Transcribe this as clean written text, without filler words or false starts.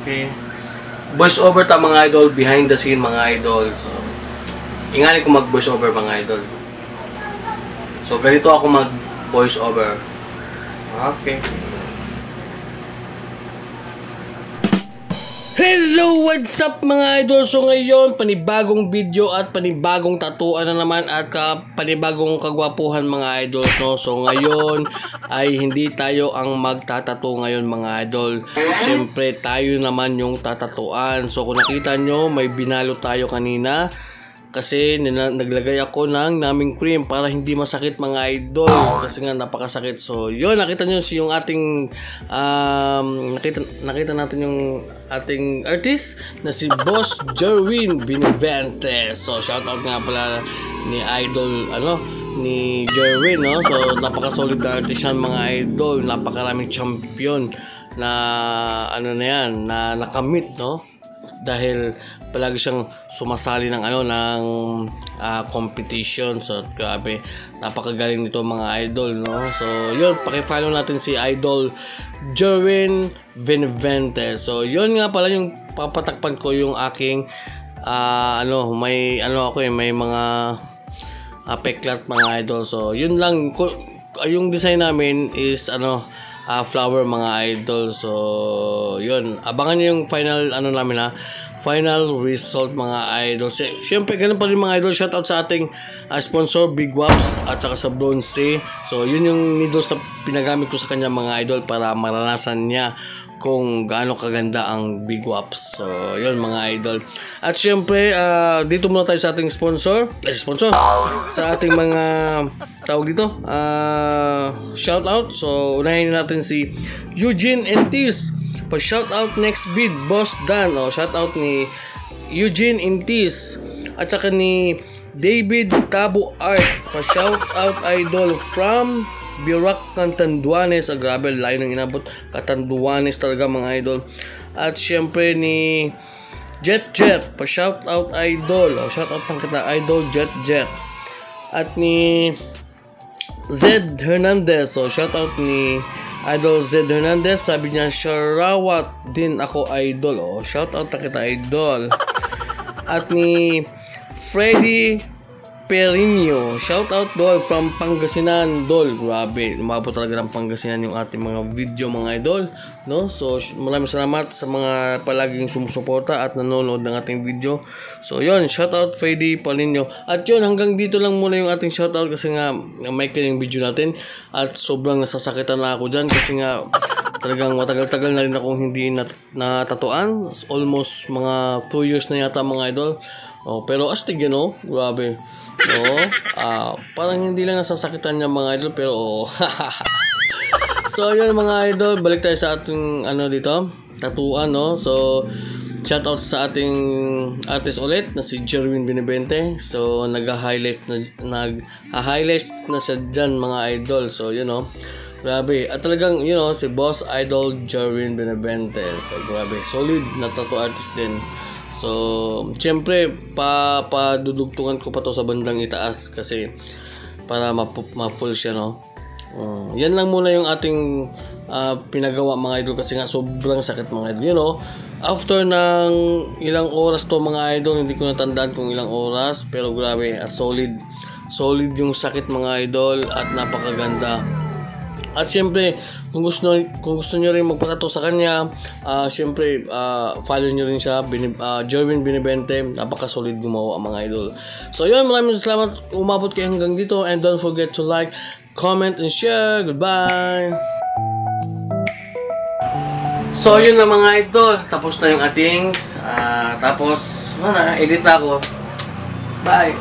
Okay. Voice over ta mga idol, behind the scene mga idol. So, ingali ko mag voice over mga idol. So, ganito ako mag voice over. Okay. Hello! What's up mga idol? So ngayon, panibagong video at panibagong tatuan na naman at panibagong kagwapuhan mga idol, no? So ngayon ay hindi tayo ang magtatato ngayon mga idol. Siyempre tayo naman yung tatatuan. So kung nakita nyo, may binalo tayo kanina. Kasi naglagay ako ng naming cream para hindi masakit mga idol. Kasi nga napakasakit. So yun, nakita nyo yung ating nakita natin yung ating artist na si Boss Jerwin Benaventes. So shout out nga pala ni idol ni Jerwin, no? So napaka-solid na artist yan mga idol. Napakaraming champion na na yan, na nakamit, no? Dahil palagi siyang sumasali ng ng competition. So grabe, napakagaling nito mga idol, no? So yun, paki-follow natin si idol Jerwin Benaventes. So yun nga pala yung papatakpan ko yung aking may may mga peklat mga idol. So yun lang, yung design namin is flower mga idol. So yun, abangan nyo yung final namin final result mga idol. Siyempre ganun pa rin mga idol, shoutout sa ating sponsor Big Waps at saka sa Bronze. So yun yung needles na pinagamit ko sa kanya mga idol para maranasan niya kung gaano kaganda ang Big Waps. So yun mga idol. At siyempre dito muna tayo sa ating sponsor sa ating mga tawag dito shoutout. So unahin natin si Eugene Entis. Pa-shoutout next bid, Boss Dan. Shoutout ni Eugene Intis. At saka ni David Tabo Art. Pa-shoutout idol from Birac, Catanduanes. Grabe, layo ng inabot. Catanduanes talaga mga idol. At syempre ni Jet. Pa-shoutout idol. Shoutout ng kita idol Jet. At ni Zed Hernandez. Shoutout ni idol Zed Hernandez. Sabi niya, Sharawat din ako idol. Shoutout na kita idol. At ni Freddy Perino, shoutout dol from Pangasinan dol. Grabe, umabot talaga ng Pangasinan yung ating mga video mga idol, no? So maraming salamat sa mga palaging sumusuporta at nanonood ng ating video. So yun, shoutout Freddy Perino. At yun, hanggang dito lang muna yung ating shoutout kasi nga may yung video natin at sobrang nasasakitan na ako dyan kasi nga talagang matagal-tagal na rin akong hindi natatuan. Almost mga 2 years na yata mga idol. Pero astig yan, grabe. Parang hindi lang nasasakitan niya mga idol, pero So yun mga idol, balik tayo sa ating dito, tatuan, no? So shoutout sa ating artist ulit na si Jerwin Benavente. So nag-highlight na siya dyan mga idol. So grabe. At talagang si Boss Idol Jerwin Benavente. So grabe, solid na tattoo artist din. So, siyempre, padudugtungan ko pa to sa bandang itaas kasi para ma-full siya, no? Yan lang muna yung ating pinagawa mga idol kasi nga sobrang sakit mga idol. After ng ilang oras to mga idol, hindi ko natandaan kung ilang oras, pero grabe, solid yung sakit mga idol at napakaganda. At siyempre, kung gusto nyo rin magpatato sa kanya, siyempre, follow nyo rin siya, Jerwin Benavente. Napaka-solid gumawa mga idol. So yun, maraming salamat umabot kayo hanggang dito. And don't forget to like, comment, and share. Goodbye! So yun na mga idol, tapos na yung ating edit na ako. Bye!